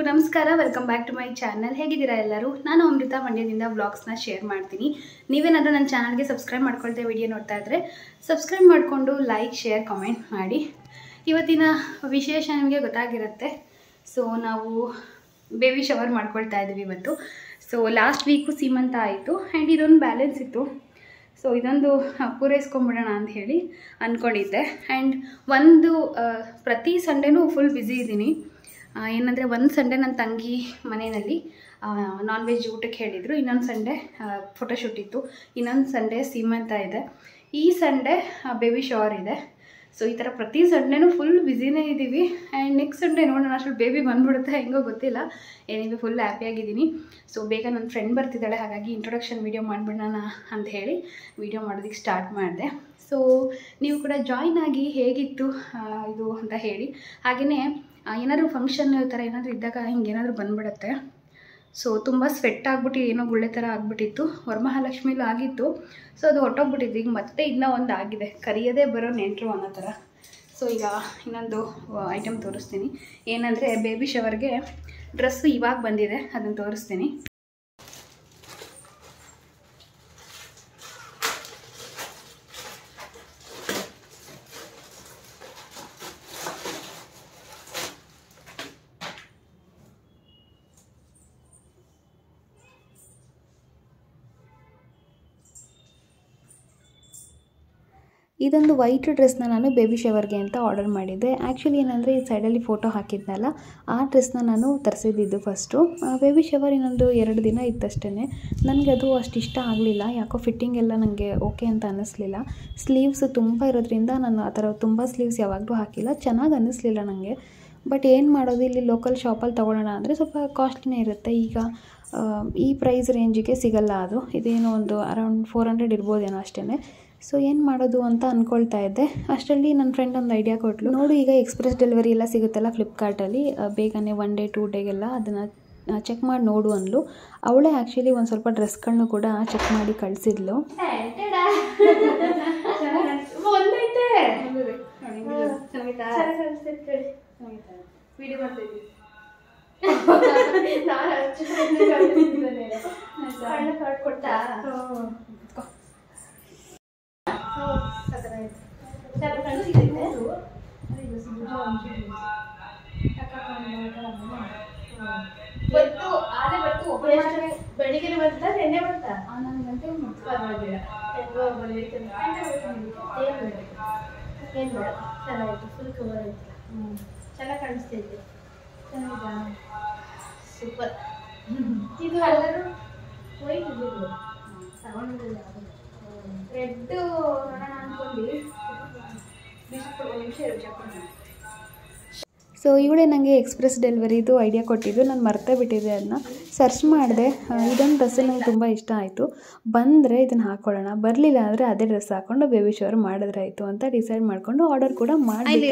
ನಮಸ್ಕಾರ, welcome back to my channel. ಹೇಗಿದ್ದೀರಾ ಎಲ್ಲರೂ? ನಾನು ಅಮೃತ ಮಂಡ್ಯದಿಂದ ವ್ಲಾಗ್ಸ್ನ ಶೇರ್ ಮಾಡ್ತೀನಿ. ನೀವೇನಾದರೂ ನನ್ನ ಚಾನಲ್ಗೆ ಸಬ್ಸ್ಕ್ರೈಬ್ ಮಾಡ್ಕೊಳ್ತೇ ವಿಡಿಯೋ ನೋಡ್ತಾ ಇದ್ದರೆ ಸಬ್ಸ್ಕ್ರೈಬ್ ಮಾಡಿಕೊಂಡು ಲೈಕ್, ಶೇರ್, ಕಮೆಂಟ್ ಮಾಡಿ. ಇವತ್ತಿನ ವಿಶೇಷ ನಿಮಗೆ ಗೊತ್ತಾಗಿರುತ್ತೆ. ಸೊ ನಾವು ಬೇಬಿ ಶವರ್ ಮಾಡ್ಕೊಳ್ತಾ ಇದ್ದೀವಿ ಇವತ್ತು. ಸೊ ಲಾಸ್ಟ್ ವೀಕು ಸೀಮಂತ ಆಯಿತು ಆ್ಯಂಡ್ ಇದೊಂದು ಬ್ಯಾಲೆನ್ಸ್ ಇತ್ತು. ಸೊ ಇದೊಂದು ಪೂರೈಸ್ಕೊಂಬಿಡೋಣ ಅಂತ ಹೇಳಿ ಅಂದ್ಕೊಂಡಿದ್ದೆ. ಆ್ಯಂಡ್ ಪ್ರತಿ ಸಂಡೇನೂ ಫುಲ್ ಬ್ಯುಸಿ ಇದ್ದೀನಿ. ಏನಂದರೆ ಒಂದು ಸಂಡೇ ನನ್ನ ತಂಗಿ ಮನೆಯಲ್ಲಿ ನಾನ್ ವೆಜ್ ಊಟಕ್ಕೆ ಹೇಳಿದರು, ಇನ್ನೊಂದು ಸಂಡೇ ಫೋಟೋಶೂಟ್ ಇತ್ತು, ಇನ್ನೊಂದು ಸಂಡೇ ಸೀಮಂತ ಇದೆ, ಈ ಸಂಡೇ ಬೇಬಿ ಶವರ್ ಇದೆ. ಸೊ ಈ ಥರ ಪ್ರತಿ ಸಂಡೇನೂ ಫುಲ್ ಬ್ಯುಸಿನೇ ಇದ್ದೀವಿ. ಆ್ಯಂಡ್ ನೆಕ್ಸ್ಟ್ ಸಂಡೇ ನೋಡೋಣ, ಅಷ್ಟು ಬೇಬಿ ಬಂದ್ಬಿಡುತ್ತೆ ಹೆಂಗೋ ಗೊತ್ತಿಲ್ಲ. ಏನಿದೆ ಫುಲ್ ಹ್ಯಾಪಿಯಾಗಿದ್ದೀನಿ. ಸೊ ಬೇಗ ನನ್ನ ಫ್ರೆಂಡ್ ಬರ್ತಿದ್ದಾಳೆ, ಹಾಗಾಗಿ ಇಂಟ್ರೊಡಕ್ಷನ್ ವೀಡಿಯೋ ಮಾಡಿಬಿಡೋಣ ಅಂತ ಹೇಳಿ ವೀಡಿಯೋ ಮಾಡೋದಕ್ಕೆ ಸ್ಟಾರ್ಟ್ ಮಾಡಿದೆ. ಸೊ ನೀವು ಕೂಡ ಜಾಯ್ನ್ ಆಗಿ ಹೇಗಿತ್ತು ಇದು ಅಂತ ಹೇಳಿ. ಹಾಗೆಯೇ ಏನಾದರೂ ಫಂಕ್ಷನ್ ಥರ ಏನಾದರೂ ಇದ್ದಾಗ ಹಿಂಗೇನಾದರೂ ಬಂದುಬಿಡುತ್ತೆ. ಸೊ ತುಂಬ ಸ್ವೆಟ್ ಆಗಿಬಿಟ್ಟು ಏನೋ ಗುಳ್ಳೆ ಥರ ಆಗಿಬಿಟ್ಟಿತ್ತು. ವರಮಹಾಲಕ್ಷ್ಮಿಲೂ ಆಗಿತ್ತು. ಸೊ ಅದು ಹೊಟ್ಟೋಗ್ಬಿಟ್ಟಿತ್ತು. ಈಗ ಮತ್ತೆ ಇನ್ನೂ ಒಂದು ಆಗಿದೆ, ಕರಿಯದೇ ಬರೋ ನೆಂಟರು ಅನ್ನೋ ಥರ. ಸೊ ಈಗ ಇನ್ನೊಂದು ಐಟಮ್ ತೋರಿಸ್ತೀನಿ. ಏನಂದರೆ ಬೇಬಿ ಶವರ್ಗೆ ಡ್ರೆಸ್ಸು ಇವಾಗ ಬಂದಿದೆ, ಅದನ್ನು ತೋರಿಸ್ತೀನಿ. ಇದೊಂದು ವೈಟ್ ಡ್ರೆಸ್ನ ನಾನು ಬೇಬಿ ಶವರ್ಗೆ ಅಂತ ಆರ್ಡರ್ ಮಾಡಿದ್ದೆ. ಆ್ಯಕ್ಚುಲಿ ಏನಂದರೆ ಈ ಸೈಡಲ್ಲಿ ಫೋಟೋ ಹಾಕಿದ್ನಲ್ಲ, ಆ ಡ್ರೆಸ್ನ ನಾನು ತರಿಸಿದ್ದು ಫಸ್ಟು. ಬೇಬಿ ಶವರ್ ಇನ್ನೊಂದು 2 ದಿನ ಇತ್ತಷ್ಟೇ. ನನಗೆ ಅದು ಅಷ್ಟು ಇಷ್ಟ ಆಗಲಿಲ್ಲ, ಯಾಕೋ ಫಿಟ್ಟಿಂಗ್ ಎಲ್ಲ ನನಗೆ ಓಕೆ ಅಂತ ಅನ್ನಿಸ್ಲಿಲ್ಲ. ಸ್ಲೀವ್ಸ್ ತುಂಬ ಇರೋದ್ರಿಂದ ನಾನು ಆ ಥರ ತುಂಬ ಸ್ಲೀವ್ಸ್ ಯಾವಾಗಲೂ ಹಾಕಿಲ್ಲ, ಚೆನ್ನಾಗಿ ಅನ್ನಿಸ್ಲಿಲ್ಲ ನನಗೆ. ಬಟ್ ಏನು ಮಾಡೋದು, ಇಲ್ಲಿ ಲೋಕಲ್ ಶಾಪಲ್ಲಿ ತೊಗೊಳ್ಳೋಣ ಅಂದರೆ ಸ್ವಲ್ಪ ಕಾಸ್ಟ್ಲಿನೇ ಇರುತ್ತೆ. ಈಗ ಈ ಪ್ರೈಸ್ ರೇಂಜಿಗೆ ಸಿಗಲ್ಲ ಅದು. ಇದೇನೋ ಒಂದು ಅರೌಂಡ್ 400 ಇರ್ಬೋದೇನೋ ಅಷ್ಟೇ. ಸೊ ಏನು ಮಾಡೋದು ಅಂತ ಅಂದ್ಕೊಳ್ತಾ ಇದ್ದೆ. ಅಷ್ಟರಲ್ಲಿ ನನ್ನ ಫ್ರೆಂಡ್ ಒಂದು ಐಡಿಯಾ ಕೊಟ್ಟಳು. ನೋಡು, ಈಗ ಎಕ್ಸ್ಪ್ರೆಸ್ ಡೆಲಿವರಿ ಎಲ್ಲ ಸಿಗುತ್ತಲ್ಲ ಫ್ಲಿಪ್ಕಾರ್ಟಲ್ಲಿ, ಬೇಗನೆ 1 ಡೇ 2 ಡೇಗೆಲ್ಲ ಅದನ್ನು ಚೆಕ್ ಮಾಡಿ ನೋಡು ಅಂದ್ಲು. ಅವಳೇ ಆ್ಯಕ್ಚುಲಿ ಒಂದು ಸ್ವಲ್ಪ ಡ್ರೆಸ್ಗಳನ್ನೂ ಕೂಡ ಚೆಕ್ ಮಾಡಿ ಕಳಿಸಿದ್ಲು. ಬೆಳಿಗ್ಗೆ ಬರ್ತಾ ಎಣ್ಣೆ ಬರ್ತಾ 11 ಗಂಟೆ ಪರವಾಗಿಲ್ಲ, ಏನು ಬೇಡ, ಚೆನ್ನಾಗಿತ್ತು. ಫುಲ್ ಕವರ್ ಐತಿ, ಚೆನ್ನಾಗಿ ಕಾಣಿಸ್ತೈತೆ, ಚೆನ್ನಾಗಿದೆ, ಸೂಪರ್. ಇದು ಎಲ್ಲರೂ ವೈಟ್ ಇದ್ದಿದ್ದು ತಗೊಂಡಿಲ್ಲ, ರೆಡ್ ನೋಡೋಣ ಅಂದ್ಕೊಂಡು ನಿಮಿಷ ಸೊ ಇವಳೇ ನನಗೆ ಎಕ್ಸ್ಪ್ರೆಸ್ ಡೆಲಿವರಿದು ಐಡಿಯಾ ಕೊಟ್ಟಿದ್ದು. ನಾನು ಮರ್ತೇ ಬಿಟ್ಟಿದ್ದೆ, ಅದನ್ನ ಸರ್ಚ್ ಮಾಡಿದೆ. ಇದೊಂದು ಡ್ರೆಸ್ಸು ನಂಗೆ ತುಂಬ ಇಷ್ಟ ಆಯಿತು. ಬಂದರೆ ಇದನ್ನು ಹಾಕ್ಕೊಳ್ಳೋಣ, ಬರಲಿಲ್ಲ ಅಂದರೆ ಅದೇ ಡ್ರೆಸ್ ಹಾಕ್ಕೊಂಡು ಬೇಬಿ ಶವರ್ ಮಾಡಿದ್ರೆ ಆಯಿತು ಅಂತ ಡಿಸೈಡ್ ಮಾಡಿಕೊಂಡು ಆರ್ಡರ್ ಕೂಡ ಮಾಡಿದೆ.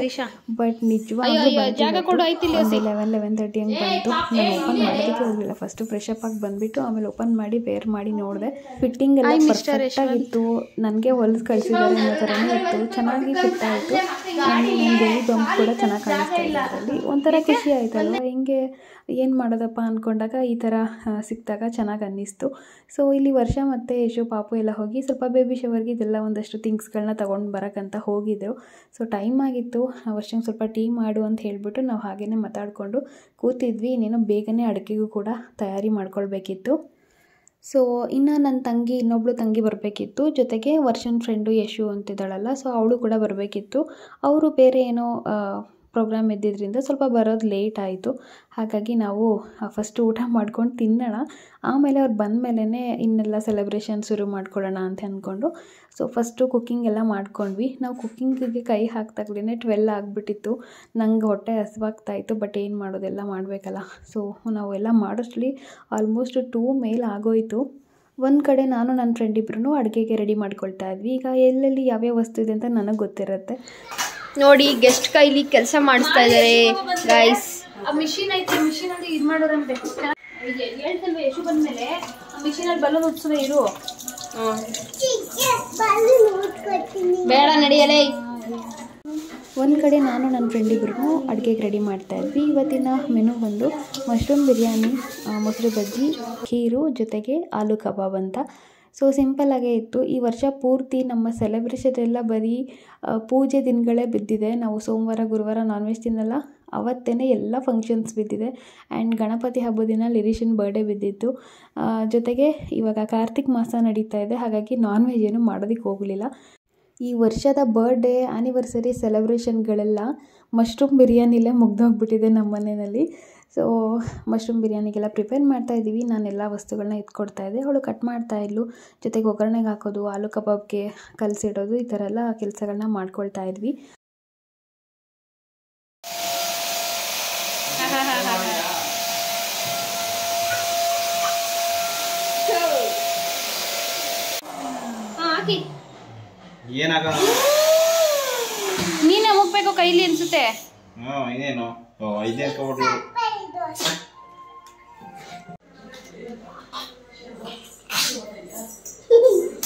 ಬಟ್ ನಿಜವಾಗ್ಲೂ 11:30 ಹಂಗೆ ಬಂತು. ನಾನು ಓಪನ್ ಮಾಡೋದಕ್ಕೆ ಹೋಗಲಿಲ್ಲ. ಫಸ್ಟು ಫ್ರೆಶ್ ಅಪ್ ಆಗಿ ಬಂದುಬಿಟ್ಟು ಆಮೇಲೆ ಓಪನ್ ಮಾಡಿ ವೇರ್ ಮಾಡಿ ನೋಡಿದೆ. ಫಿಟ್ಟಿಂಗ್ ಎಲ್ಲ ಪರ್ಫೆಕ್ಟಾಗಿತ್ತು. ನನಗೆ ಹೊಲಿದು ಕಳಿಸಿದ್ದಾರೆ ಅನ್ನೋ ಥರನೇ ಇತ್ತು, ಚೆನ್ನಾಗಿ ಫಿಟ್ ಆಯಿತು. ನನ್ನ ಬೇಬಿ ಬಂಪ್ ಕೂಡ ಚೆನ್ನಾಗಿ ಕಾಣಿಸ್ತಾ ಇದೆ. ಅದರಲ್ಲಿ ಒಂಥರ ಖುಷಿ ಆಯ್ತಲ್ವ. ಹಿಂಗೆ ಏನು ಮಾಡೋದಪ್ಪ ಅಂದ್ಕೊಂಡಾಗ ಈ ಥರ ಸಿಕ್ಕಿದಾಗ ಚೆನ್ನಾಗಿ ಅನ್ನಿಸ್ತು. ಸೊ ಇಲ್ಲಿ ವರ್ಷ ಮತ್ತು ಯಶು ಪಾಪು ಎಲ್ಲ ಹೋಗಿ ಸ್ವಲ್ಪ ಬೇಬಿ ಶವರ್ಗೆ ಇದೆಲ್ಲ ಒಂದಷ್ಟು ಥಿಂಗ್ಸ್ಗಳನ್ನ ತೊಗೊಂಡು ಬರೋಕ್ಕಂತ ಹೋಗಿದ್ದೆವು. ಸೊ ಟೈಮ್ ಆಗಿತ್ತು. ವರ್ಷಂಗೆ ಸ್ವಲ್ಪ ಟೀ ಮಾಡು ಅಂತ ಹೇಳಿಬಿಟ್ಟು ನಾವು ಹಾಗೇ ಮಾತಾಡಿಕೊಂಡು ಕೂತಿದ್ವಿ. ಇನ್ನೇನೋ ಬೇಗನೆ ಅಡುಗೆಗೂ ಕೂಡ ತಯಾರಿ ಮಾಡ್ಕೊಳ್ಬೇಕಿತ್ತು. ಸೊ ಇನ್ನು ನನ್ನ ತಂಗಿ, ಇನ್ನೊಬ್ಳು ತಂಗಿ ಬರಬೇಕಿತ್ತು. ಜೊತೆಗೆ ವರ್ಷನ್ ಫ್ರೆಂಡು ಯಶು ಅಂತಿದ್ದಾಳಲ್ಲ, ಸೊ ಅವಳು ಕೂಡ ಬರಬೇಕಿತ್ತು. ಅವರು ಬೇರೆ ಏನೋ ಪ್ರೋಗ್ರಾಮ್ ಇದ್ದಿದ್ದರಿಂದ ಸ್ವಲ್ಪ ಬರೋದು ಲೇಟ್ ಆಯಿತು. ಹಾಗಾಗಿ ನಾವು ಫಸ್ಟು ಊಟ ಮಾಡ್ಕೊಂಡು ತಿನ್ನೋಣ, ಆಮೇಲೆ ಅವ್ರು ಬಂದ ಮೇಲೇ ಇನ್ನೆಲ್ಲ ಸೆಲೆಬ್ರೇಷನ್ ಶುರು ಮಾಡ್ಕೊಳ್ಳೋಣ ಅಂತ ಅಂದ್ಕೊಂಡು ಸೊ ಫಸ್ಟು ಕುಕ್ಕಿಂಗ್ ಎಲ್ಲ ಮಾಡ್ಕೊಂಡ್ವಿ. ನಾವು ಕುಕ್ಕಿಂಗಿಗೆ ಕೈ ಹಾಕ್ದಾಗ್ಲೇ 12 ಆಗಿಬಿಟ್ಟಿತ್ತು. ನಂಗೆ ಹೊಟ್ಟೆ ಹಸಿವಾಗ್ತಾಯಿತ್ತು, ಬಟ್ ಏನು ಮಾಡೋದೆಲ್ಲ ಮಾಡಬೇಕಲ್ಲ. ಸೊ ನಾವೆಲ್ಲ ಮಾಡೋಷ್ಟರಲ್ಲಿ ಆಲ್ಮೋಸ್ಟ್ 2 ಮೇಲ್ ಆಗೋಯಿತು. ಒಂದು ಕಡೆ ನಾನು ನನ್ನ ಫ್ರೆಂಡ್ ಇಬ್ಬರೂ ಅಡುಗೆಗೆ ರೆಡಿ ಮಾಡ್ಕೊಳ್ತಾ ಇದ್ವಿ. ಈಗ ಎಲ್ಲೆಲ್ಲಿ ಯಾವ್ಯಾವ ವಸ್ತು ಇದೆ ಅಂತ ನನಗೆ ಗೊತ್ತಿರುತ್ತೆ. ನೋಡಿ, ಗೆಸ್ಟ್ ಕೈಲಿ ಕೆಲಸ ಮಾಡಿಸ್ತಾ ಇದ್ದಾರೆ ಗೈಸ್. ಆ ಮಿಷಿನ್ ಐತೆ, ಮಿಷಿನಲ್ಲಿ ಇದು ಮಾಡೋರಂತೆ. ಹೇಳ್ತಲ್ವ ಯಶು ಬಂದಮೇಲೆ ಮಿಷಿನಲ್ಲಿ ಬಲೂನ್ ಉತ್ಸವ ಇರು. ಬೇಡ, ನಡೆಯಲೇ. ಒಂದು ಕಡೆ ನಾನು ನನ್ನ ಫ್ರೆಂಡ್ ಇಬ್ಬರೂ ಅಡುಗೆಗೆ ರೆಡಿ ಮಾಡ್ತಾಯಿದ್ವಿ. ಇವತ್ತಿನ ಮೆನು ಬಂದು ಮಶ್ರೂಮ್ ಬಿರಿಯಾನಿ, ಮೊಸರು ಬಜ್ಜಿ, ಖೀರು ಜೊತೆಗೆ ಆಲೂ ಕಬಾಬ್ ಅಂತ. ಸೊ ಸಿಂಪಲ್ಲಾಗೇ ಇತ್ತು. ಈ ವರ್ಷ ಪೂರ್ತಿ ನಮ್ಮ ಸೆಲೆಬ್ರೇಷನ್ ಎಲ್ಲ ಬರೀ ಪೂಜೆ ದಿನಗಳೇ ಬಿದ್ದಿದೆ. ನಾವು ಸೋಮವಾರ ಗುರುವಾರ ನಾನ್ ವೆಜ್ ತಿನ್ನಲ್ಲ, ಅವತ್ತೇ ಎಲ್ಲ ಫಂಕ್ಷನ್ಸ್ ಬಿದ್ದಿದೆ. ಆ್ಯಂಡ್ ಗಣಪತಿ ಹಬ್ಬದ ದಿನ ಲಿರೀಶನ್ ಬರ್ಡೇ ಬಿದ್ದಿತ್ತು. ಜೊತೆಗೆ ಇವಾಗ ಕಾರ್ತಿಕ್ ಮಾಸ ನಡೀತಾ ಇದೆ, ಹಾಗಾಗಿ ನಾನ್ ವೆಜ್ ಏನು ಮಾಡೋದಕ್ಕೆ ಹೋಗಲಿಲ್ಲ. ಈ ವರ್ಷದ ಬರ್ಡೇ ಆ್ಯನಿವರ್ಸರಿ ಸೆಲೆಬ್ರೇಷನ್ಗಳೆಲ್ಲ ಮಶ್ರೂಮ್ ಬಿರಿಯಾನಿಲೇ ಮುಗ್ದೋಗ್ಬಿಟ್ಟಿದೆ ನಮ್ಮ ಮನೆಯಲ್ಲಿ. ಸೊ ಮಶ್ರೂಮ್ ಬಿರಿಯಾನಿಗೆಲ್ಲ ಪ್ರಿಪೇರ್ ಮಾಡ್ತಾಯಿದ್ದೀವಿ. ನಾನೆಲ್ಲ ವಸ್ತುಗಳನ್ನ ಎತ್ಕೊಡ್ತಾಯಿದ್ದೆ, ಅವಳು ಕಟ್ ಮಾಡ್ತಾಯಿದ್ಲು. ಜೊತೆಗೆ ಒಗ್ಗರಣೆಗೆ ಹಾಕೋದು, ಆಲೂ ಕಬಾಬ್ಗೆ ಕಲಸಿಡೋದು, ಈ ಥರ ಎಲ್ಲ ಕೆಲಸಗಳನ್ನ ಮಾಡ್ಕೊಳ್ತಾ ಇದ್ವಿ. ನೀನೇ ಹೋಗ್ಬೇಕು ಕೈಲಿ ಅನ್ಸುತ್ತೆ.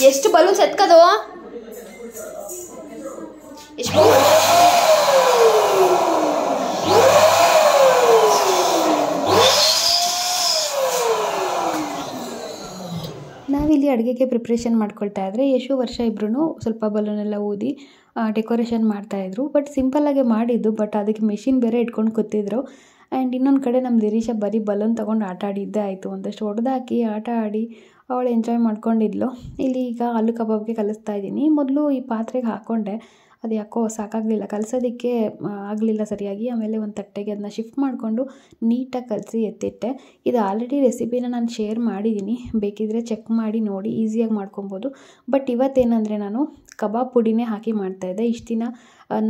ಎಷ್ಟು ಬಲೂನ್ಸ್ ಎತ್ಕದು? ಎಷ್ಟು ನಾವಿಲ್ಲಿ ಅಡುಗೆಗೆ ಪ್ರಿಪ್ರೇಷನ್ ಮಾಡ್ಕೊಳ್ತಾ ಇದ್ದರೆ ಯಶು ವರ್ಷ ಇಬ್ಬರೂ ಸ್ವಲ್ಪ ಬಲೂನೆಲ್ಲ ಊದಿ ಡೆಕೋರೇಷನ್ ಮಾಡ್ತಾಯಿದ್ರು. ಬಟ್ ಸಿಂಪಲ್ಲಾಗೆ ಮಾಡಿದ್ದು, ಬಟ್ ಅದಕ್ಕೆ ಮೆಷಿನ್ ಬೇರೆ ಇಟ್ಕೊಂಡು ಕೂತಿದ್ರು. ಆ್ಯಂಡ್ ಇನ್ನೊಂದು ಕಡೆ ನಮ್ಮ ದಿರೀಶ ಬರೀ ಬಲೂನ್ ತೊಗೊಂಡು ಆಟ ಆಡಿದ್ದೇ ಆಯಿತು. ಒಂದಷ್ಟು ಹೊಡೆದಾಕಿ ಆಟ ಆಡಿ ಅವಳು ಎಂಜಾಯ್ ಮಾಡ್ಕೊಂಡಿದ್ಲು. ಇಲ್ಲಿ ಈಗ ಆಲೂ ಕಬಾಬ್ಗೆ ಕಲಿಸ್ತಾ ಇದ್ದೀನಿ. ಮೊದಲು ಈ ಪಾತ್ರೆಗೆ ಹಾಕ್ಕೊಂಡೆ, ಅದು ಯಾಕೋ ಸಾಕಾಗಲಿಲ್ಲ, ಕಲಸೋದಕ್ಕೆ ಆಗಲಿಲ್ಲ ಸರಿಯಾಗಿ. ಆಮೇಲೆ ಒಂದು ತಟ್ಟೆಗೆ ಅದನ್ನ ಶಿಫ್ಟ್ ಮಾಡಿಕೊಂಡು ನೀಟಾಗಿ ಕಲಸಿ ಎತ್ತಿಟ್ಟೆ. ಇದು ಆಲ್ರೆಡಿ ರೆಸಿಪಿನ ನಾನು ಶೇರ್ ಮಾಡಿದ್ದೀನಿ, ಬೇಕಿದ್ದರೆ ಚೆಕ್ ಮಾಡಿ ನೋಡಿ, ಈಸಿಯಾಗಿ ಮಾಡ್ಕೊಬೋದು. ಬಟ್ ಇವತ್ತೇನೆಂದರೆ ನಾನು ಕಬಾಬ್ ಪುಡಿನೇ ಹಾಕಿ ಮಾಡ್ತಾಯಿದ್ದೆ. ಇಷ್ಟು ದಿನ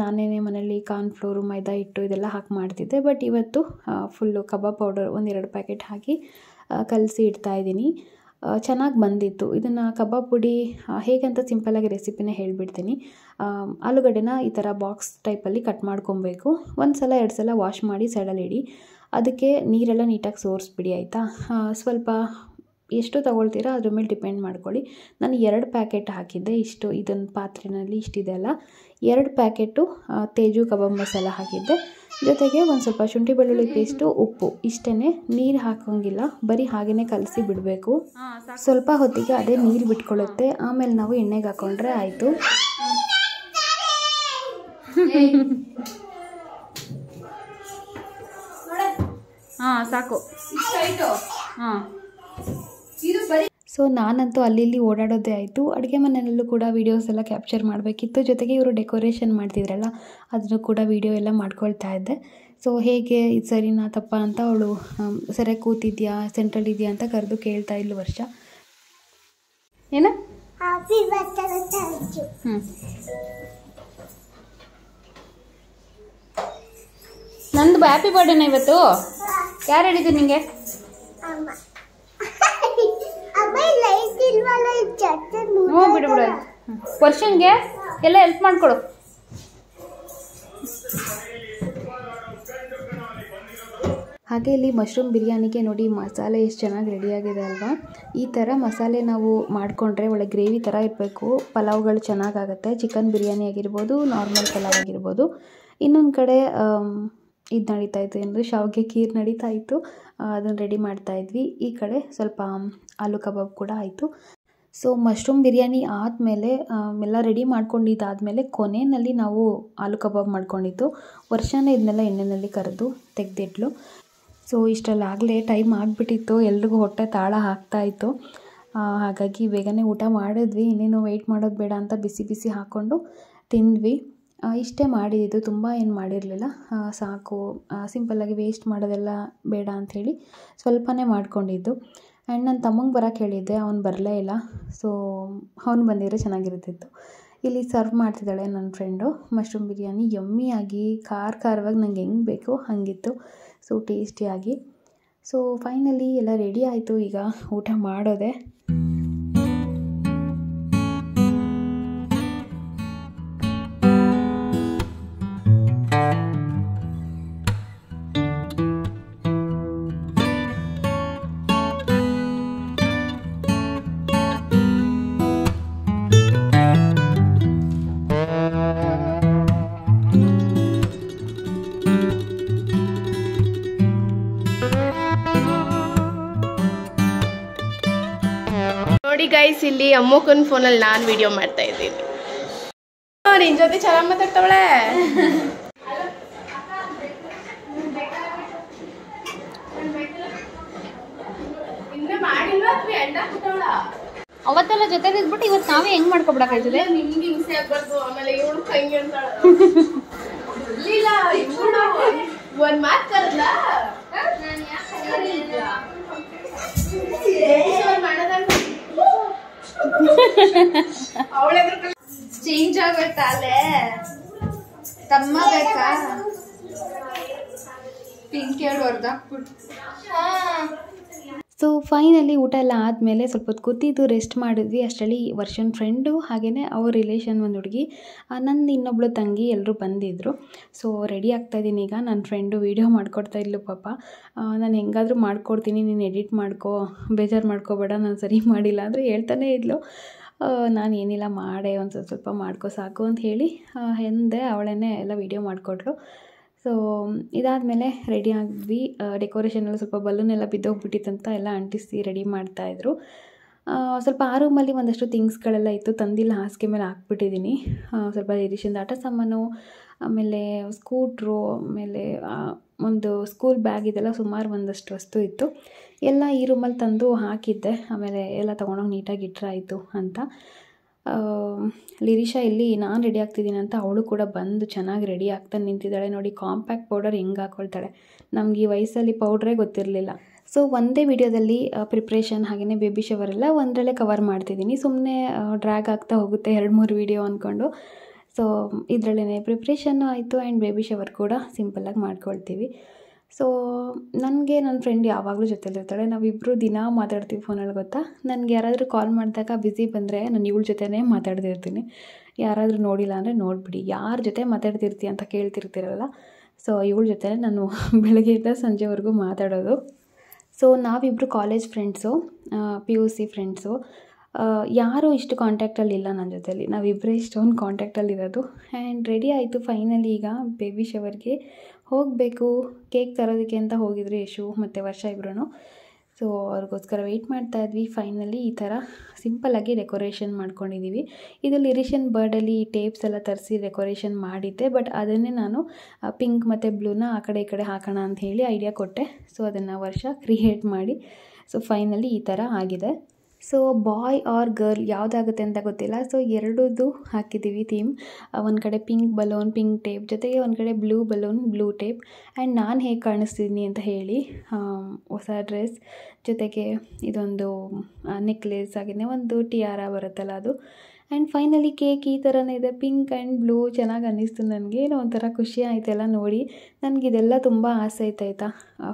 ನಾನೇ ಮನೇಲಿ ಕಾರ್ನ್ಫ್ಲೋರು, ಮೈದಾ ಹಿಟ್ಟು ಇದೆಲ್ಲ ಹಾಕಿ ಮಾಡ್ತಿದ್ದೆ. ಬಟ್ ಇವತ್ತು ಫುಲ್ಲು ಕಬಾಬ್ ಪೌಡರ್ 1-2 ಪ್ಯಾಕೆಟ್ ಹಾಕಿ ಕಲಸಿ ಇಡ್ತಾಯಿದ್ದೀನಿ. ಚೆನ್ನಾಗಿ ಬಂದಿತ್ತು. ಇದನ್ನು ಕಬಾಬ್ ಪುಡಿ ಹೇಗಂತ ಸಿಂಪಲ್ಲಾಗಿ ರೆಸಿಪಿನೇ ಹೇಳಿಬಿಡ್ತೀನಿ. ಆಲೂಗಡ್ಡೆನ ಈ ಥರ ಬಾಕ್ಸ್ ಟೈಪಲ್ಲಿ ಕಟ್ ಮಾಡ್ಕೊಬೇಕು. 1 ಸಲ 2 ಸಲ ವಾಶ್ ಮಾಡಿ ಸೈಡಲ್ಲಿ ಇಡಿ. ಅದಕ್ಕೆ ನೀರೆಲ್ಲ ನೀಟಾಗಿ ಸೋರಿಸ್ಬಿಡಿ, ಆಯಿತಾ. ಸ್ವಲ್ಪ ಎಷ್ಟು ತೊಗೊಳ್ತೀರಾ ಅದ್ರ ಮೇಲೆ ಡಿಪೆಂಡ್ ಮಾಡ್ಕೊಳ್ಳಿ. ನಾನು 2 ಪ್ಯಾಕೆಟ್ ಹಾಕಿದ್ದೆ. ಇಷ್ಟು ಇದೊಂದು ಪಾತ್ರೆಯಲ್ಲಿ ಇಷ್ಟಿದೆ ಅಲ್ಲ, 2 ಪ್ಯಾಕೆಟು ತೇಜು ಕಬಾಬ್ ಮಸಾಲ ಹಾಕಿದ್ದೆ. ಜೊತೆಗೆ ಒಂದು ಸ್ವಲ್ಪ ಶುಂಠಿ ಬೆಳ್ಳುಳ್ಳಿ ಪೇಸ್ಟು, ಉಪ್ಪು, ಇಷ್ಟೇ. ನೀರು ಹಾಕೋಂಗಿಲ್ಲ, ಬರೀ ಹಾಗೇ ಕಲಸಿ ಬಿಡಬೇಕು. ಸ್ವಲ್ಪ ಹೊತ್ತಿಗೆ ಅದೇ ನೀರು ಬಿಟ್ಕೊಳ್ಳುತ್ತೆ. ಆಮೇಲೆ ನಾವು ಎಣ್ಣೆಗೆ ಹಾಕ್ಕೊಂಡ್ರೆ ಆಯಿತು. ಸಾಕು. ಸೊ ನಾನಂತೂ ಅಲ್ಲಿ ಓಡಾಡೋದೇ ಆಯಿತು. ಅಡುಗೆ ಮನೆಯಲ್ಲೂ ಕೂಡ ವೀಡಿಯೋಸ್ ಎಲ್ಲ ಕ್ಯಾಪ್ಚರ್ ಮಾಡಬೇಕಿತ್ತು. ಜೊತೆಗೆ ಇವರು ಡೆಕೋರೇಷನ್ ಮಾಡ್ತಿದ್ರಲ್ಲ, ಅದನ್ನು ಕೂಡ ವೀಡಿಯೋ ಎಲ್ಲ ಮಾಡ್ಕೊಳ್ತಾ ಇದ್ದೆ. ಸೊ ಹೇಗೆ ಇದು ಸರಿನಾ ತಪ್ಪ ಅಂತ ಅವಳು ಸರಿಯಾಗಿ ಕೂತಿದ್ಯಾ, ಸೆಂಟ್ರಲ್ ಇದೆಯಾ ಅಂತ ಕರೆದು ಕೇಳ್ತಾ ಇದ್ಲು ವರ್ಷ. ಏನ ನಂದು ಹ್ಯಾಪಿ ಬರ್ಡೇನ ಇವತ್ತು? ಯಾರು ಹೇಳಿದ್ರು ನಿಂಗೆ? ಬಿಡು ಬಿಡು, ವರ್ಷನ್ಗೆ ಎಲ್ಲ ಹೆಲ್ಪ್ ಮಾಡ್ಕೊಡು. ಹಾಗೆ ಇಲ್ಲಿ ಮಶ್ರೂಮ್ ಬಿರಿಯಾನಿಗೆ ನೋಡಿ ಮಸಾಲೆ ಎಷ್ಟು ಚೆನ್ನಾಗಿ ರೆಡಿಯಾಗಿದೆ ಅಲ್ವಾ. ಈ ಥರ ಮಸಾಲೆ ನಾವು ಮಾಡಿಕೊಂಡ್ರೆ ಒಳ್ಳೆ ಗ್ರೇವಿ ಥರ ಇರಬೇಕು, ಪಲಾವ್ಗಳು ಚೆನ್ನಾಗಾಗುತ್ತೆ. ಚಿಕನ್ ಬಿರಿಯಾನಿ ಆಗಿರ್ಬೋದು, ನಾರ್ಮಲ್ ಪಲಾವ್ ಆಗಿರ್ಬೋದು. ಇನ್ನೊಂದು ಕಡೆ ಇದು ನಡೀತಾ ಇತ್ತು, ಅಂದರೆ ಶಾವಿಗೆ ಖೀರ್ ನಡೀತಾ ಇತ್ತು, ಅದನ್ನು ರೆಡಿ ಮಾಡ್ತಾಯಿದ್ವಿ. ಈ ಕಡೆ ಸ್ವಲ್ಪ ಆಲೂ ಕಬಾಬ್ ಕೂಡ ಆಯಿತು. ಸೊ ಮಶ್ರೂಮ್ ಬಿರಿಯಾನಿ ಆದಮೇಲೆ ಎಲ್ಲ ರೆಡಿ ಮಾಡ್ಕೊಂಡಿದ್ದಾದಮೇಲೆ ಕೊನೆಯಲ್ಲಿ ನಾವು ಆಲೂ ಕಬಾಬ್ ಮಾಡ್ಕೊಂಡಿದ್ದು. ವರ್ಷನೇ ಇದನ್ನೆಲ್ಲ ಎಣ್ಣೆಯಲ್ಲಿ ಕರೆದು ತೆಗೆದಿಟ್ಲು. ಸೊ ಇಷ್ಟರಲ್ಲಾಗಲೇ ಟೈಮ್ ಆಗಿಬಿಟ್ಟಿತ್ತು, ಎಲ್ರಿಗೂ ಹೊಟ್ಟೆ ತಾಳ ಹಾಕ್ತಾಯಿತ್ತು. ಹಾಗಾಗಿ ಬೇಗನೆ ಊಟ ಮಾಡಿದ್ವಿ. ಇನ್ನೇನು ವೆಯ್ಟ್ ಮಾಡೋದು ಬೇಡ ಅಂತ ಬಿಸಿ ಬಿಸಿ ಹಾಕ್ಕೊಂಡು ತಿಂದ್ವಿ. ಇಷ್ಟೇ ಮಾಡಿದ್ದು, ತುಂಬ ಏನು ಮಾಡಿರಲಿಲ್ಲ. ಸಾಕು, ಸಿಂಪಲ್ಲಾಗಿ ವೇಸ್ಟ್ ಮಾಡೋದೆಲ್ಲ ಬೇಡ ಅಂಥೇಳಿ ಸ್ವಲ್ಪನೇ ಮಾಡ್ಕೊಂಡಿದ್ದು. ಆ್ಯಂಡ್ ನನ್ನ ತಮ್ಮಂಗೆ ಬರೋಕ್ಕೆ ಹೇಳಿದ್ದೆ, ಅವ್ನು ಬರಲೇ ಇಲ್ಲ. ಸೊ ಅವ್ನು ಬಂದಿದ್ರೆ ಚೆನ್ನಾಗಿರ್ತಿತ್ತು. ಇಲ್ಲಿ ಸರ್ವ್ ಮಾಡ್ತಿದ್ದಾಳೆ ನನ್ನ ಫ್ರೆಂಡು ಮಶ್ರೂಮ್ ಬಿರಿಯಾನಿ. ಯಮ್ಮಿಯಾಗಿ ಖಾರವಾಗಿ ನಂಗೆ ಹೆಂಗೆ ಬೇಕೋ ಹಾಗಿತ್ತು. ಸೊ ಟೇಸ್ಟಿಯಾಗಿ. ಸೊ ಫೈನಲಿ ಎಲ್ಲ ರೆಡಿ ಆಯಿತು. ಈಗ ಊಟ ಮಾಡೋದೆ. ಇಲ್ಲಿ ಅಮ್ಮಕ್ಕನ ಫೋನಲ್ಲಿ ನಾನು ವಿಡಿಯೋ ಮಾಡ್ತಾ ಇದ್ದೀನಿ. ನಿನ್ ಜೊತೆ ಚೆನ್ನಾಗಿ ಮಾತಾಡ್ತಾವಳೆ. ಅವತ್ತೆಲ್ಲ ಜೊತೆ ಇದ್ಬಿಟ್ಟು ಇವತ್ತು ನಾವೇ ಹೆಂಗ್ ಮಾಡ್ಕೊಬಿಡಕಾಯ್ತದೆ. ನಿಮ್ಗೆ ಹಿಂಸೆ ಆಗ್ಬಾರ್ದು. ಆಮೇಲೆ ಇವಳು ಕೈಗೆ ಅಂತಾಳ. ಇಲ್ಲ ಇವಳು ಒಂದ್ ಮಾತು ಕರಲ್ಲ. ಚೇಂಜ್ ಆಗೋಯ್ತಾಲೆ ತಮ್ಮ ಬೇಕಾ ಪಿಂಕ್ ಎರಡು ಹೊರ್ದಾಕ್ಬಿಟ್ಟು. ಸೊ ಫೈನಲಿ ಊಟ ಎಲ್ಲ ಆದಮೇಲೆ ಸ್ವಲ್ಪ ಹೊತ್ತು ಕೂತಿದ್ದು ರೆಸ್ಟ್ ಮಾಡಿದ್ವಿ. ಅಷ್ಟರಲ್ಲಿ ವರ್ಷನ್ ಫ್ರೆಂಡು ಹಾಗೆಯೇ ಅವ್ರ ರಿಲೇಷನ್ ಒಂದು ಹುಡುಗಿ, ನಂದು ಇನ್ನೊಬ್ಳು ತಂಗಿ ಎಲ್ಲರೂ ಬಂದಿದ್ದರು. ಸೊ ರೆಡಿ ಆಗ್ತಾಯಿದ್ದೀನಿ ಈಗ. ನನ್ನ ಫ್ರೆಂಡು ವೀಡಿಯೋ ಮಾಡಿಕೊಡ್ತಾ ಇದ್ಲು ಪಾಪ. ನಾನು ಹೆಂಗಾದರೂ ಮಾಡಿಕೊಡ್ತೀನಿ, ನೀನು ಎಡಿಟ್ ಮಾಡ್ಕೋ, ಬೇಜಾರು ಮಾಡ್ಕೋಬೇಡ, ನಾನು ಸರಿ ಮಾಡಿಲ್ಲ ಅಂದರೆ ಹೇಳ್ತಾನೇ ಇದ್ಲು. ನಾನು ಏನಿಲ್ಲ ಮಾಡೇ ಒಂದು ಸ್ವಲ್ಪ ಮಾಡ್ಕೋ ಸಾಕು ಅಂತ ಹೇಳಿ ಎಂದೆ. ಅವಳನ್ನೇ ಎಲ್ಲ ವೀಡಿಯೋ ಮಾಡಿಕೊಟ್ಲು. ಸೊ ಇದಾದಮೇಲೆ ರೆಡಿ ಆಗಿದ್ವಿ. ಡೆಕೋರೇಷನೆಲ್ಲ ಸ್ವಲ್ಪ ಬಲೂನೆಲ್ಲ ಬಿದ್ದೋಗ್ಬಿಟ್ಟಿತ್ತಂತ ಎಲ್ಲ ಅಂಟಿಸಿ ರೆಡಿ ಮಾಡ್ತಾಯಿದ್ರು. ಸ್ವಲ್ಪ ಆ ರೂಮಲ್ಲಿ ಒಂದಷ್ಟು ಥಿಂಗ್ಸ್ಗಳೆಲ್ಲ ಇತ್ತು, ತಂದಿಲ್ಲ, ಹಾಸಿಗೆ ಮೇಲೆ ಹಾಕ್ಬಿಟ್ಟಿದ್ದೀನಿ. ಸ್ವಲ್ಪ ರಿಲೇಷನ್ದು ಆಟ ಸಾಮಾನು, ಆಮೇಲೆ ಸ್ಕೂಟ್ರು, ಆಮೇಲೆ ಒಂದು ಸ್ಕೂಲ್ ಬ್ಯಾಗ್, ಇದೆಲ್ಲ ಸುಮಾರು ಒಂದಷ್ಟು ವಸ್ತು ಇತ್ತು. ಎಲ್ಲ ಈ ರೂಮಲ್ಲಿ ತಂದು ಹಾಕಿದ್ದೆ. ಆಮೇಲೆ ಎಲ್ಲ ತೊಗೊಂಡೋಗಿ ನೀಟಾಗಿ ಇಟ್ಟರಾಯಿತು ಅಂತ. ಲಿರಿಷಾ ಇಲ್ಲಿ ನಾನು ರೆಡಿ ಆಗ್ತಿದ್ದೀನಿ ಅಂತ ಅವಳು ಕೂಡ ಬಂದು ಚೆನ್ನಾಗಿ ರೆಡಿ ಆಗ್ತಾ ನಿಂತಿದ್ದಾಳೆ. ನೋಡಿ ಕಾಂಪ್ಯಾಕ್ಟ್ ಪೌಡರ್ ಹೆಂಗೆ ಹಾಕ್ಕೊಳ್ತಾಳೆ. ನಮ್ಗೆ ಈ ವಯಸ್ಸಲ್ಲಿ ಪೌಡ್ರೇ ಗೊತ್ತಿರಲಿಲ್ಲ. ಸೊ ಒಂದೇ ವಿಡಿಯೋದಲ್ಲಿ ಪ್ರಿಪ್ರೇಷನ್ ಹಾಗೆಯೇ ಬೇಬಿ ಶವರ್ ಎಲ್ಲ ಒಂದರಲ್ಲೇ ಕವರ್ ಮಾಡ್ತಿದ್ದೀನಿ. ಸುಮ್ಮನೆ ಡ್ರ್ಯಾಗ್ ಆಗ್ತಾ ಹೋಗುತ್ತೆ 2-3 ವಿಡಿಯೋ ಅಂದ್ಕೊಂಡು. ಸೊ ಇದರಲ್ಲೇ ಪ್ರಿಪ್ರೇಷನ್ನು ಆಯಿತು ಆ್ಯಂಡ್ ಬೇಬಿ ಶವರ್ ಕೂಡ ಸಿಂಪಲ್ಲಾಗಿ ಮಾಡ್ಕೊಳ್ತೀವಿ. ಸೊ ನನಗೆ ನನ್ನ ಫ್ರೆಂಡ್ ಯಾವಾಗಲೂ ಜೊತೆಲಿರ್ತಾಳೆ. ನಾವಿಬ್ಬರು ದಿನ ಮಾತಾಡ್ತೀವಿ ಫೋನಲ್ಲಿ, ಗೊತ್ತಾ. ನನಗೆ ಯಾರಾದರೂ ಕಾಲ್ ಮಾಡಿದಾಗ ಬ್ಯುಸಿ ಬಂದರೆ ನಾನು ಇವಳ ಜೊತೆನೇ ಮಾತಾಡ್ತಿರ್ತೀನಿ. ಯಾರಾದರೂ ನೋಡಿಲ್ಲ ಅಂದರೆ ನೋಡಿಬಿಡಿ, ಯಾರ ಜೊತೆ ಮಾತಾಡ್ತಿರ್ತೀಯ ಅಂತ ಕೇಳ್ತಿರ್ತೀರಲ್ಲ. ಸೊ ಇವಳ ಜೊತೆ ನಾನು ಬೆಳಗ್ಗೆಯಿಂದ ಸಂಜೆವರೆಗೂ ಮಾತಾಡೋದು. ಸೊ ನಾವಿಬ್ಬರು ಕಾಲೇಜ್ ಫ್ರೆಂಡ್ಸು, PUC ಫ್ರೆಂಡ್ಸು. ಯಾರೂ ಇಷ್ಟು ಕಾಂಟ್ಯಾಕ್ಟಲ್ಲಿ ಇಲ್ಲ ನನ್ನ ಜೊತೆಲಿ, ನಾವಿಬ್ಬರೇ ಇಷ್ಟೊಂದು ಕಾಂಟ್ಯಾಕ್ಟಲ್ಲಿರೋದು. ಆ್ಯಂಡ್ ರೆಡಿ ಆಯಿತು ಫೈನಲಿ. ಈಗ ಬೇಬಿ ಶವರ್ಗೆ ಹೋಗಬೇಕು. ಕೇಕ್ ತರೋದಕ್ಕೆ ಅಂತ ಹೋಗಿದ್ರು ಯಶು ಮತ್ತು ವರ್ಷ ಇಬ್ಬರೂ. ಸೊ ಅವ್ರಿಗೋಸ್ಕರ ವೆಯ್ಟ್ ಮಾಡ್ತಾಯಿದ್ವಿ. ಫೈನಲಿ ಈ ಥರ ಸಿಂಪಲ್ಲಾಗಿ ಡೆಕೋರೇಷನ್ ಮಾಡ್ಕೊಂಡಿದ್ದೀವಿ. ಇದು ಲಿರಿಷನ್ ಬರ್ಡಲ್ಲಿ ಟೇಪ್ಸ್ ಎಲ್ಲ ತರಿಸಿ ಡೆಕೋರೇಷನ್ ಮಾಡಿದ್ದೆ. ಬಟ್ ಅದನ್ನೇ ನಾನು ಪಿಂಕ್ ಮತ್ತು ಬ್ಲೂನ ಆ ಕಡೆ ಈ ಕಡೆ ಹಾಕೋಣ ಅಂತ ಹೇಳಿ ಐಡಿಯಾ ಕೊಟ್ಟೆ. ಸೊ ಅದನ್ನು ವರ್ಷ ಕ್ರಿಯೇಟ್ ಮಾಡಿ ಸೊ ಫೈನಲಿ ಈ ಥರ ಆಗಿದೆ. ಸೊ ಬಾಯ್ ಆರ್ ಗರ್ಲ್ ಯಾವುದಾಗುತ್ತೆ ಅಂತ ಗೊತ್ತಿಲ್ಲ. ಸೊ ಎರಡೂ ಹಾಕಿದ್ದೀವಿ ಥೀಮ್. ಒಂದು ಕಡೆ ಪಿಂಕ್ ಬಲೂನ್, ಪಿಂಕ್ ಟೇಪ್, ಜೊತೆಗೆ ಒಂದು ಕಡೆ blue balloon, blue tape. And ನಾನು ಹೇಗೆ ಕಾಣಿಸ್ತಿದ್ದೀನಿ ಅಂತ ಹೇಳಿ ಹೊಸ ಡ್ರೆಸ್, ಜೊತೆಗೆ ಇದೊಂದು ನೆಕ್ಲೆಸ್, ಹಾಗೆಯೇ ಒಂದು ಟಿಯಾರ ಬರುತ್ತಲ್ಲ ಅದು. ಆ್ಯಂಡ್ ಫೈನಲಿ ಕೇಕ್ ಈ ಥರನೇ ಇದೆ, ಪಿಂಕ್ ಆ್ಯಂಡ್ ಬ್ಲೂ. ಚೆನ್ನಾಗಿ ಅನ್ನಿಸ್ತು ನನಗೆ. ಏನೋ ಒಂಥರ ಖುಷಿ ಆಯಿತೆಲ್ಲ ನೋಡಿ. ನನಗಿದೆಲ್ಲ ತುಂಬ ಆಸೆ ಆಯ್ತಾ.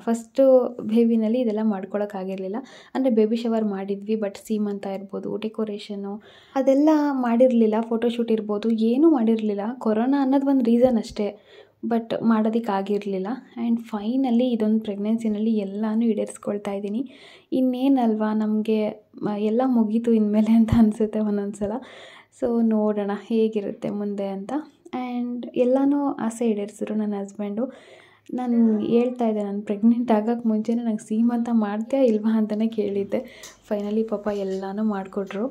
ಫಸ್ಟು ಬೇಬಿನಲ್ಲಿ ಇದೆಲ್ಲ ಮಾಡ್ಕೊಳಕ್ಕಾಗಿರಲಿಲ್ಲ. ಅಂದರೆ ಬೇಬಿ ಶವರ್ ಮಾಡಿದ್ವಿ, ಬಟ್ ಸೀಮಂತ ಇರ್ಬೋದು, ಡೆಕೋರೇಷನ್ನು ಅದೆಲ್ಲ ಮಾಡಿರಲಿಲ್ಲ. ಫೋಟೋಶೂಟ್ ಇರ್ಬೋದು, ಏನೂ ಮಾಡಿರಲಿಲ್ಲ. ಕೊರೋನಾ ಅನ್ನೋದು ಒಂದು ರೀಸನ್ ಅಷ್ಟೇ, ಬಟ್ ಮಾಡೋದಕ್ಕಾಗಿರಲಿಲ್ಲ. ಆ್ಯಂಡ್ ಫೈನಲಿ ಇದೊಂದು ಪ್ರೆಗ್ನೆನ್ಸಿನಲ್ಲಿ ಎಲ್ಲನೂ ಈಡೇರಿಸ್ಕೊಳ್ತಾ ಇದ್ದೀನಿ. ಇನ್ನೇನಲ್ವಾ, ನಮಗೆ ಎಲ್ಲ ಮುಗೀತು ಇನ್ಮೇಲೆ ಅಂತ ಅನಿಸುತ್ತೆ ಒಂದೊಂದು ಸಲ. ಸೊ ನೋಡೋಣ ಹೇಗಿರುತ್ತೆ ಮುಂದೆ ಅಂತ. ಆ್ಯಂಡ್ ಎಲ್ಲನೂ ಆಸೆ ಈಡೇರಿಸಿದ್ರು ನನ್ನ ಹಸ್ಬೆಂಡು. ನಾನು ಹೇಳ್ತಾ ಇದ್ದೆ, ನಾನು ಪ್ರೆಗ್ನೆಂಟ್ ಆಗೋಕ್ಕೆ ಮುಂಚೆನೇ ನಂಗೆ ಸೀಮಂತ ಮಾಡ್ತೀಯಾ ಇಲ್ವಾ ಅಂತಲೇ ಕೇಳಿದ್ದೆ. ಫೈನಲಿ ಪಾಪ ಎಲ್ಲನೂ ಮಾಡಿಕೊಟ್ರು.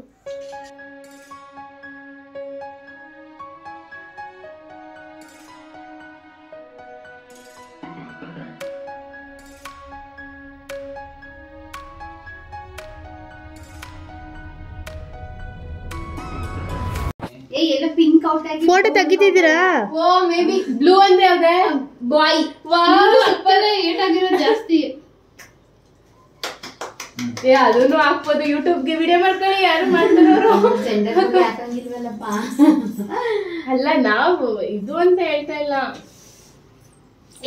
ಎಲ್ಲ ಪಿಂಕ್ ಔಟ್ ಆಗಿ ಫೋಟೋ ತೆಗಿತಿದ್ದೀರಾ? ಓ ಮೇ ಬಿ ಬ್ಲೂ ಅಂದ್ರೆ ಯಾವ್ದೇ ಬಾಯ್ ಏಟ್ ಆಗಿರೋದು ಜಾಸ್ತಿ. ಅದನ್ನು ಹಾಕ್ಬೋದು, ಯೂಟ್ಯೂಬ್ಗೆ ವಿಡಿಯೋ ಮಾಡ್ಕೊಳ್ಳಿ. ಯಾರು ಮಾಡ್ತಾರೋ ಅಲ್ಲ, ನಾವು ಇದು ಅಂತ ಹೇಳ್ತಾ ಇಲ್ಲ.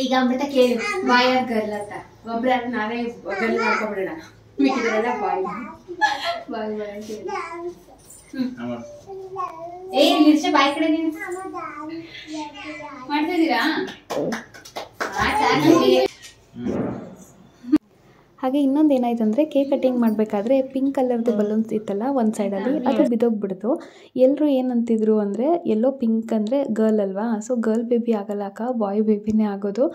ಈಗ ಅಮೃತ ಕೇಳಿ ಬಾಯ್ ಆರ್ ಗರ್ಲ್ ಅಂತ. ಒಬ್ರ ನಾವೇ ಗರ್ಲ್ ಮಾಡ್ಕೊಬಿಡೋಣ, ಮಿಕ್ಕಿದ್ರೆಲ್ಲ ಬಾಯ್ ಬಾಯ್ ಬಾಯ್ ಕೇಳಿ. ಏ ನಿರ್ಷ ಬಾಯ್ ಕಡೆ ಮಾಡ್ತಿದ್ದೀರಾ? ಹಾಗೆ ಇನ್ನೊಂದು ಏನಾಯ್ತು ಅಂದರೆ, ಕೇಕ್ ಕಟ್ಟಿಂಗ್ ಮಾಡಬೇಕಾದ್ರೆ ಪಿಂಕ್ ಕಲರ್ದು ಬಲೂನ್ಸ್ ಇತ್ತಲ್ಲ ಒಂದು ಸೈಡಲ್ಲಿ, ಅದು ಬಿದ್ದೋಗ್ಬಿಡ್ತು. ಎಲ್ಲರೂ ಏನಂತಿದ್ರು ಅಂದರೆ, ಎಲ್ಲೋ ಪಿಂಕ್ ಅಂದರೆ ಗರ್ಲ್ ಅಲ್ವಾ, ಸೊ ಗರ್ಲ್ ಬೇಬಿ ಆಗಲ್ಲ ಅಕ್ಕ, ಬಾಯ್ ಬೇಬಿನೇ ಆಗೋದು,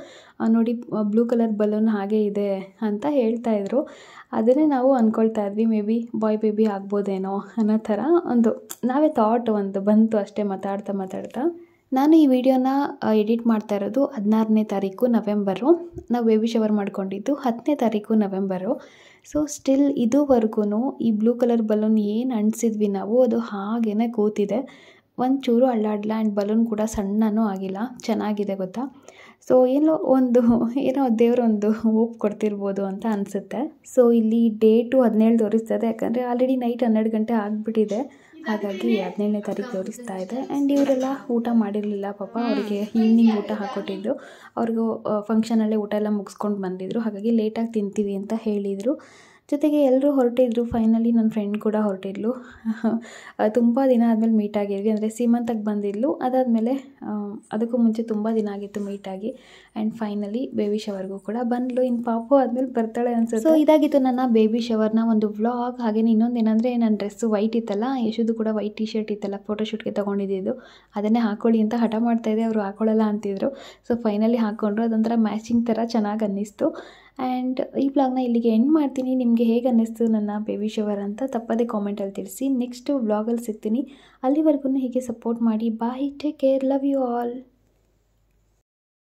ನೋಡಿ ಬ್ಲೂ ಕಲರ್ ಬಲೂನ್ ಹಾಗೆ ಇದೆ ಅಂತ ಹೇಳ್ತಾಯಿದ್ರು. ಅದನ್ನೇ ನಾವು ಅಂದ್ಕೊಳ್ತಾ ಇದ್ವಿ ಮೇ ಬಿ ಬಾಯ್ ಬೇಬಿ ಆಗ್ಬೋದೇನೋ ಅನ್ನೋ ಥರ ನಾವೇ ಥಾಟ್ ಬಂತು ಅಷ್ಟೇ ಮಾತಾಡ್ತಾ. ನಾನು ಈ ವಿಡಿಯೋನ ಎಡಿಟ್ ಮಾಡ್ತಾ ಇರೋದು 16ನೇ ತಾರೀಕು ನವೆಂಬರು. ನಾವು ಬೇಬಿ ಶವರ್ ಮಾಡ್ಕೊಂಡಿದ್ದು 10ನೇ ತಾರೀಕು ನವೆಂಬರು. ಸೊ ಸ್ಟಿಲ್ ಇದುವರೆಗೂ ಈ ಬ್ಲೂ ಕಲರ್ ಬಲೂನ್ ಏನು ಅಂಟಿಸಿದ್ವಿ ನಾವು ಅದು ಹಾಗೇ ಕೂತಿದೆ, ಒಂಚೂರು ಅಳ್ಳಾಡಲ್ಲ. ಆ್ಯಂಡ್ ಬಲೂನ್ ಕೂಡ ಸಣ್ಣನೂ ಆಗಿಲ್ಲ, ಚೆನ್ನಾಗಿದೆ ಗೊತ್ತಾ. ಸೊ ಏನೋ ದೇವರೊಂದು ಹೋಪ್ ಕೊಡ್ತಿರ್ಬೋದು ಅಂತ ಅನಿಸುತ್ತೆ. ಸೊ ಇಲ್ಲಿ ಡೇಟು 17 ತೋರಿಸ್ತದೆ, ಯಾಕಂದರೆ ಆಲ್ರೆಡಿ ನೈಟ್ 12 ಗಂಟೆ ಆಗಿಬಿಟ್ಟಿದೆ, ಹಾಗಾಗಿ 17ನೇ ತಾರೀಕು ತೋರಿಸ್ತಾ ಇದೆ. ಆ್ಯಂಡ್ ಇವರೆಲ್ಲ ಊಟ ಮಾಡಿರಲಿಲ್ಲ ಪಾಪ, ಅವರಿಗೆ ಈವ್ನಿಂಗ್ ಊಟ ಹಾಕ್ಕೊಟ್ಟಿದ್ದು. ಅವ್ರಿಗೂ ಫಂಕ್ಷನಲ್ಲೇ ಊಟ ಎಲ್ಲ ಮುಗಿಸ್ಕೊಂಡು ಬಂದಿದ್ದರು, ಹಾಗಾಗಿ ಲೇಟಾಗಿ ತಿಂತೀವಿ ಅಂತ ಹೇಳಿದರು. ಜೊತೆಗೆ ಎಲ್ಲರೂ ಹೊರಟಿದ್ರು. ಫೈನಲಿ ನನ್ನ ಫ್ರೆಂಡ್ ಕೂಡ ಹೊರಟಿದ್ಲು. ತುಂಬ ದಿನ ಆದಮೇಲೆ ಮೀಟ್ ಆಗಿದ್ವಿ, ಅಂದರೆ ಸೀಮಂತಕ್ಕೆ ಬಂದಿದ್ಲು. ಅದಾದಮೇಲೆ ಅದಕ್ಕೂ ಮುಂಚೆ ತುಂಬ ದಿನ ಆಗಿತ್ತು ಮೀಟಾಗಿ. ಆ್ಯಂಡ್ ಫೈನಲಿ ಬೇಬಿ ಶವರ್ಗೂ ಕೂಡ ಬಂದಳು. ಇನ್ನು ಪಾಪು ಆದಮೇಲೆ ಬರ್ತಾಳೆ ಅನ್ಸುತ್ತೆ. ಸೊ ಇದಾಗಿತ್ತು ನನ್ನ ಬೇಬಿ ಶವರ್ನ ಒಂದು ವ್ಲಾಗ್. ಹಾಗೆಯೇ ಇನ್ನೊಂದು ಏನಂದರೆ, ನನ್ನ ಡ್ರೆಸ್ಸು ವೈಟ್ ಇತ್ತಲ್ಲ, ಯಶುದು ಕೂಡ ವೈಟ್ ಟಿ ಶರ್ಟ್ ಇತ್ತಲ್ಲ, ಫೋಟೋಶೂಟ್ಗೆ ತೊಗೊಂಡಿದ್ದು, ಅದನ್ನೇ ಹಾಕ್ಕೊಳ್ಳಿ ಅಂತ ಹಠ ಮಾಡ್ತಾಯಿದ್ದೆ. ಅವರು ಹಾಕ್ಕೊಳ್ಳಲ್ಲ ಅಂತಿದ್ರು. ಸೊ ಫೈನಲಿ ಹಾಕ್ಕೊಂಡ್ರು. ಅದೊಂಥರ ಮ್ಯಾಚಿಂಗ್ ಥರ ಚೆನ್ನಾಗಿ ಅನ್ನಿಸ್ತು. ಆ್ಯಂಡ್ ಈ ವ್ಲಾಗ್ನ ಇಲ್ಲಿಗೆ ಎಂಡ್ ಮಾಡ್ತೀನಿ. ನಿಮಗೆ ಹೇಗೆ ಅನ್ನಿಸ್ತು ನನ್ನ ಬೇಬಿ ಶವರ್ ಅಂತ ತಪ್ಪದೇ ಕಾಮೆಂಟಲ್ಲಿ ತಿಳಿಸಿ. ನೆಕ್ಸ್ಟ್ ವ್ಲಾಗಲ್ಲಿ ಸಿಗ್ತೀನಿ. ಅಲ್ಲಿವರೆಗೂ ಹೀಗೆ ಸಪೋರ್ಟ್ ಮಾಡಿ. Bye, take care, love you all.